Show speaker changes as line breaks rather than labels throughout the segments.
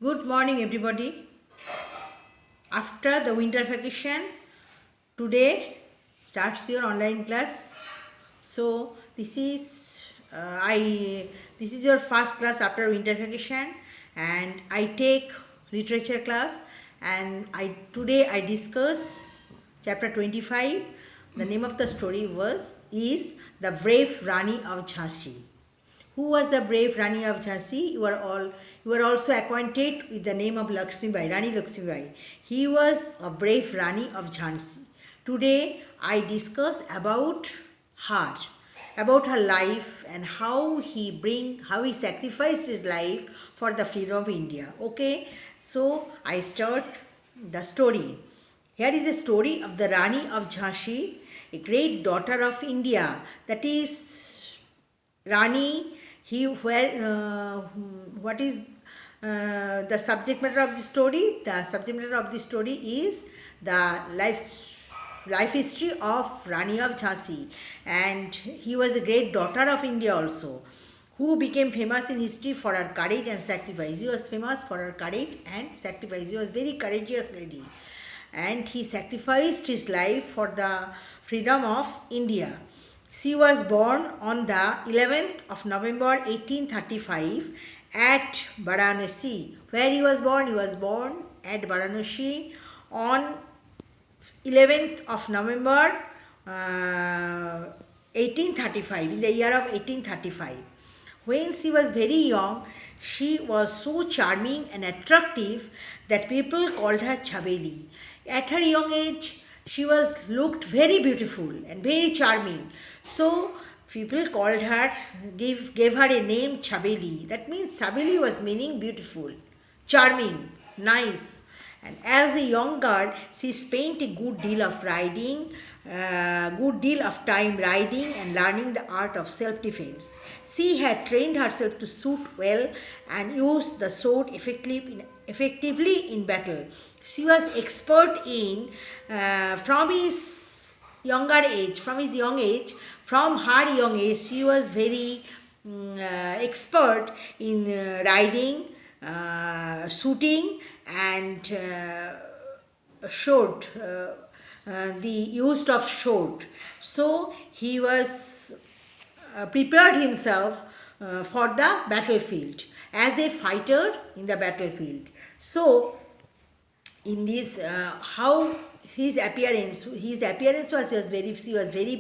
Good morning, everybody. After the winter vacation, today starts your online class. So this is your first class after winter vacation, and I take literature class, and I today I discuss chapter 25. The name of the story is The Brave Rani of Jhansi. Who was the brave Rani of Jhansi? You are also acquainted with the name of Lakshmi Bai, Rani Lakshmi Bai. He was a brave Rani of Jhansi. Today I discuss about her life and how he sacrificed his life for the freedom of India. Okay, so I start the story. Here is a story of the Rani of Jhansi, a great daughter of India. That is Rani. What is the subject matter of the story? The subject matter of the story is the life history of Rani of Jhansi, and he was a great daughter of India also, who became famous in history for her courage and sacrifice. He was famous for her courage and sacrifice. He was very courageous lady, and he sacrificed his life for the freedom of India. She was born on the 11th of November 1835 at Varanasi. Where he was born? He was born at Varanasi on 11th of November 1835, in the year of 1835. When she was very young, she was so charming and attractive that people called her Chabeli. At her young age, she was looked very beautiful and very charming. So people called her, gave her a name Chabeli. That means Chabeli was meaning beautiful, charming, nice. And as a young girl, she spent a good deal of time riding and learning the art of self-defense. She had trained herself to shoot well and use the sword effectively in battle. She was expert in from her young age, she was very expert in riding, shooting, and short, the use of short. So he was prepared himself for the battlefield as a fighter in the battlefield. So in this how his appearance was very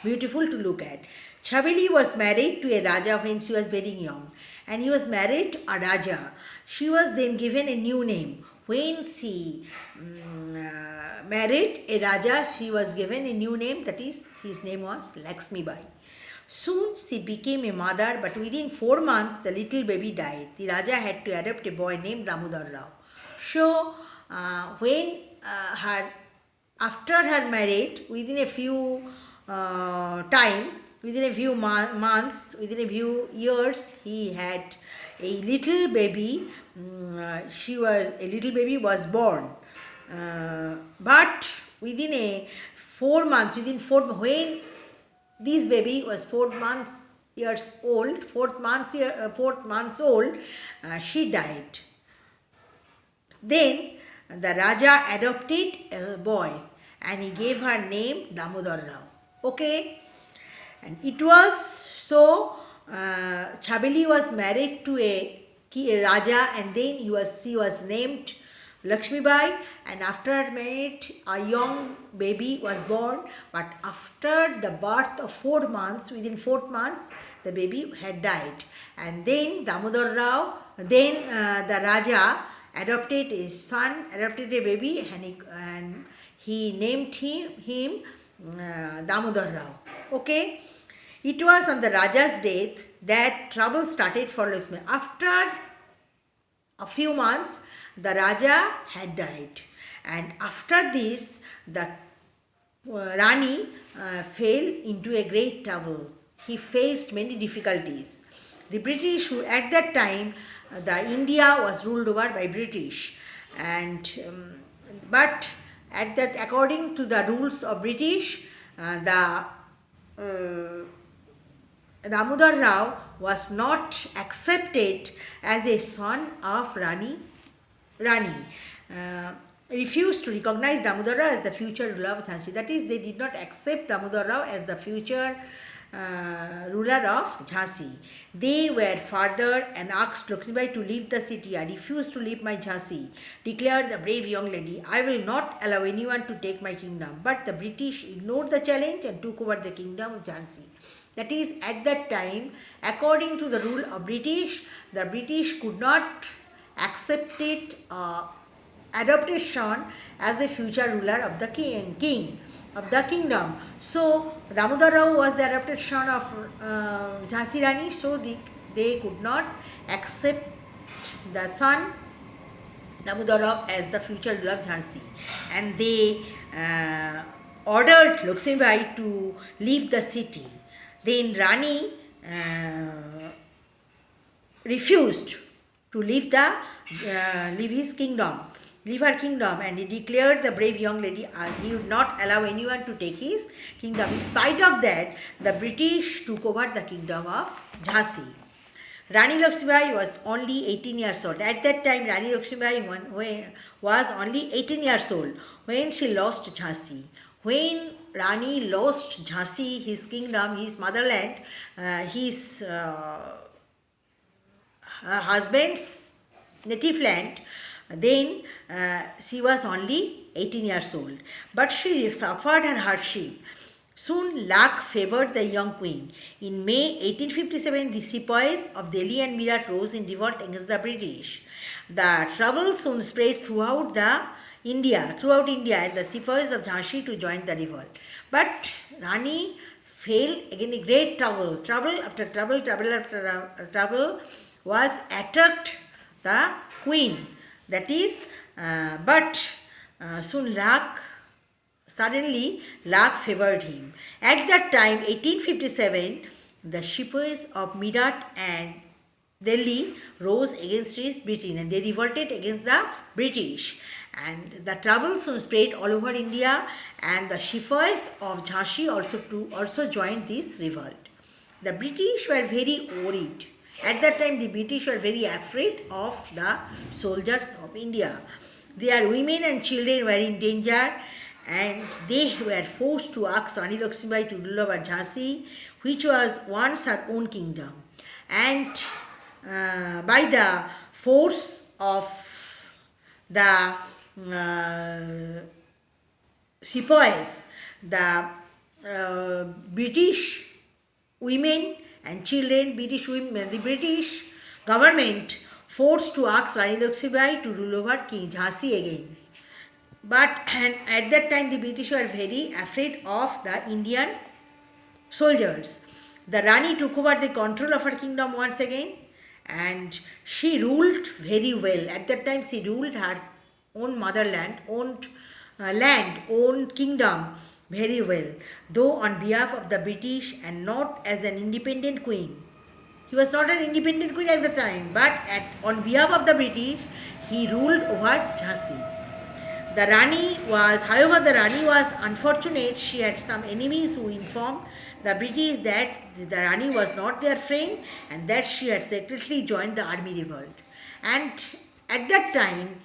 beautiful to look at. Chabeli was married to a Raja when she was very young, and he was married to a Raja. She was then given a new name. When she married a Raja, she was given a new name, that is, his name was Lakshmi Bai. Soon she became a mother, but within 4 months the little baby died. The Raja had to adopt a boy named Damodar Rao. So when her after her marriage, within a few months, within a few years, he had a little baby. A little baby was born, but when this baby was 4 months old, she died. Then the Raja adopted a boy and he gave her name Damodar Rao. Okay, and it was so. Chabeli was married to a Raja, and then she was named Lakshmi Bai, and after marriage a young baby was born, but after the birth of 4 months, within 4 months the baby had died, and then Damodar Rao, the Raja adopted a baby, and he named him Damodar Rao. Okay, it was on the Raja's death that trouble started for Lakshmi. After a few months, the Raja had died, and after this, the Rani fell into a great trouble. He faced many difficulties. The British, who at that time, the India was ruled over by British, and but according to the rules of British, the Damodar Rao was not accepted as a son of Rani refused to recognize Damodar Rao as the future ruler of Jhansi. That is, they did not accept Damodar Rao as the future ruler of Jhansi. They were further and asked Lakshmibai to leave the city. I refuse to leave my Jhansi, declared the brave young lady. I will not allow anyone to take my kingdom. But the British ignored the challenge and took over the kingdom of Jhansi. That is, at that time, according to the rule of British, the British could not accept it, adopted son as a future ruler of the king of the kingdom. So Damodar Rao was the adopted son of Jhansi Rani, so they could not accept the son Damodar Rao as the future ruler of Jhansi, and they ordered Lakshmibai to leave the city. Then Rani refused to leave her kingdom, and he declared the brave young lady he would not allow anyone to take his kingdom. In spite of that, the British took over the kingdom of Jhansi. Rani Lakshmibai was only 18 years old. At that time, Rani Lakshmibai was only 18 years old when she lost Jhansi. When Rani lost Jhansi, his kingdom, his motherland, his husband's native land, then she was only 18 years old. But she suffered her hardship. Soon luck favored the young queen. In May 1857, the sepoys of Delhi and Meerut rose in revolt against the British. The trouble soon spread throughout India, and the sepoys of Jhansi to join the revolt. But Rani fell again in great trouble. Trouble after trouble was attacked the queen. That is, soon suddenly luck favored him. At that time, 1857, the sepoys of Meerut and Delhi rose against Britain, and they revolted against the British. And the trouble soon spread all over India, and the sepoys of Jhansi also joined this revolt. The British were very worried. At that time, the British were very afraid of the soldiers of India. Their women and children were in danger, and they were forced to ask Rani Lakshmibai to rule over Jhansi, which was once her own kingdom. And by the force of the sepoys, the British women and children, the British government forced to ask Rani Lakshmibai to rule over King Jhansi again. But at that time, the British were very afraid of the Indian soldiers. The Rani took over the control of her kingdom once again, and she ruled very well. At that time, she ruled her own motherland, own kingdom very well, though on behalf of the British and not as an independent queen. He was not an independent queen at the time, but on behalf of the British, he ruled over Jhansi. However, the Rani was unfortunate. She had some enemies who informed the British that the Rani was not their friend and that she had secretly joined the army revolt. And at that time,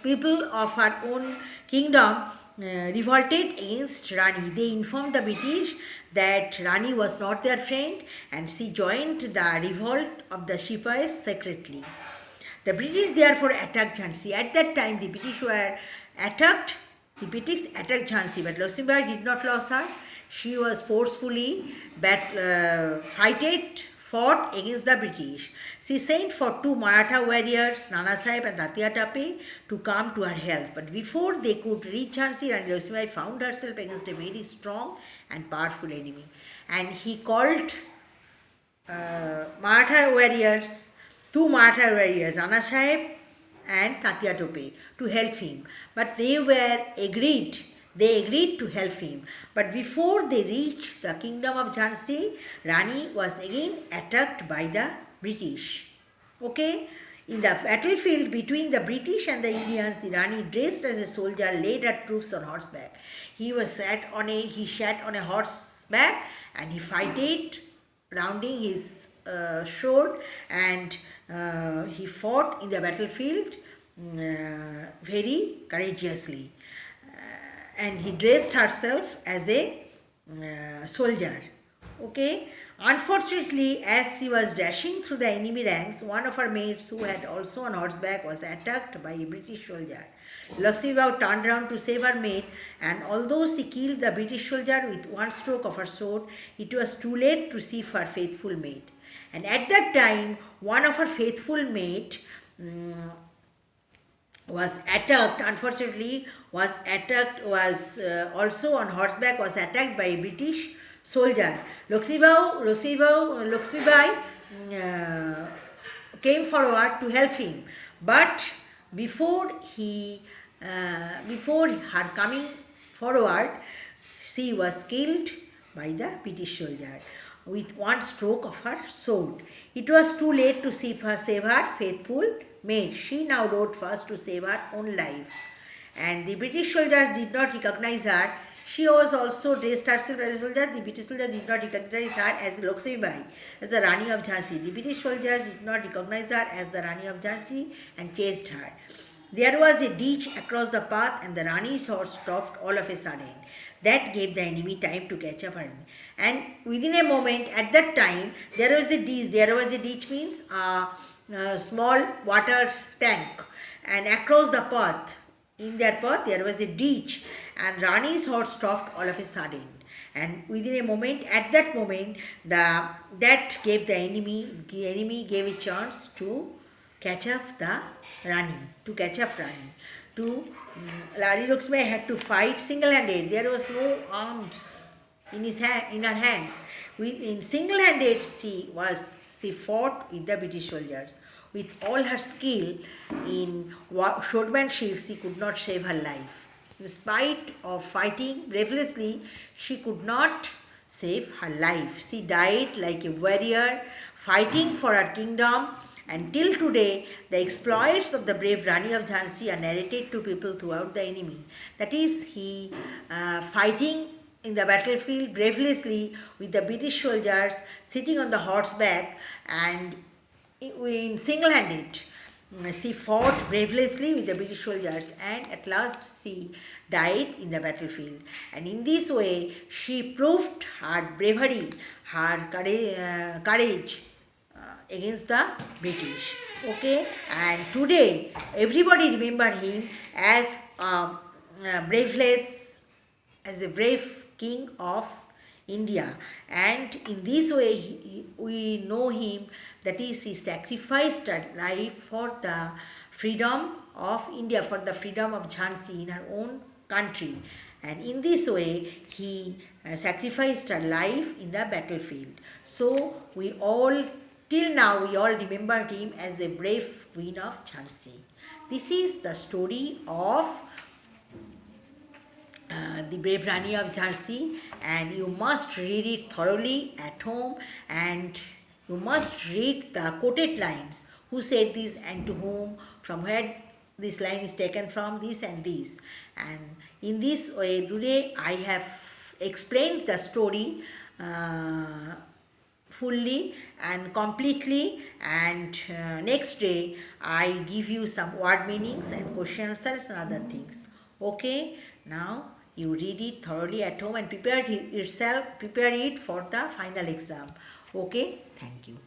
people of her own kingdom revolted against Rani. They informed the British that Rani was not their friend, and she joined the revolt of the sepoys secretly. The British therefore attacked Jhansi. At that time, the British attacked Jhansi, but Lakshmibai did not lose her. She was forcefully fought against the British. She sent for two Maratha warriors, Nana Sahib and Tatya Tope, to come to her help. But before they could reach Jhansi, Rani Lakshmibai found herself against a very strong and powerful enemy. And he called two Maratha warriors, Nana Sahib and Tatya Tope, to help him. But they agreed to help him. But before they reached the kingdom of Jhansi, Rani was again attacked by the British. Okay? In the battlefield between the British and the Indians, the Rani, dressed as a soldier, led her troops on horseback. He sat on a horseback, and he fighted, rounding his sword, and he fought in the battlefield very courageously. And he dressed herself as a soldier. Okay. Unfortunately, as she was dashing through the enemy ranks, one of her mates, who had also on horseback, was attacked by a British soldier. Lakshmi Bai turned round to save her mate, and although she killed the British soldier with one stroke of her sword, it was too late to save her faithful mate. And at that time, one of her faithful mate was attacked, unfortunately was also on horseback, was attacked by a British soldier. Lakshmi Bai came forward to help him, but before her coming forward, she was killed by the British soldier with one stroke of her sword. It was too late to save her faithful mate. She now rode first to save her own life, and the British soldiers did not recognize her. She was also dressed herself as a soldier. The British soldiers did not recognize her as Lakshmi Bai, as the Rani of Jhansi. The British soldiers did not recognize her as the Rani of Jhansi and chased her. There was a ditch across the path, and the Rani's horse stopped all of a sudden. That gave the enemy time to catch up her. And within a moment, at that time, there was a ditch. There was a ditch means a small water tank, and across the path, in that path, there was a ditch, and Rani's horse stopped all of a sudden. And within a moment, at that moment, that gave the enemy gave a chance to catch up Rani. Rani Lakshmi had to fight single-handed. There was no arms in her hands. In single-handed, she fought with the British soldiers. With all her skill in swordmanship, she could not save her life. In spite of fighting bravely, she could not save her life. She died like a warrior, fighting for her kingdom. And till today, the exploits of the brave Rani of Jhansi are narrated to people throughout the enemy. That is, he fighting in the battlefield bravely with the British soldiers, sitting on the horseback, and in single-handed, she fought bravely with the British soldiers, and at last she died in the battlefield. And in this way, she proved her bravery, her courage against the British. Okay, and today everybody remember him as a brave king of India, and in this way we know him, that is, he sacrificed her life for the freedom of India, for the freedom of Jhansi in her own country. And in this way he sacrificed her life in the battlefield. So till now we all remembered him as the brave queen of Jhansi. This is the story of the brave Rani of Jhansi, and you must read it thoroughly at home, and you must read the quoted lines. Who said this and to whom, from where this line is taken from, this and this. And in this way, today I have explained the story fully and completely, and next day I give you some word meanings and question answers and other things. Okay, now you read it thoroughly at home and prepare it for the final exam. Okay, thank you.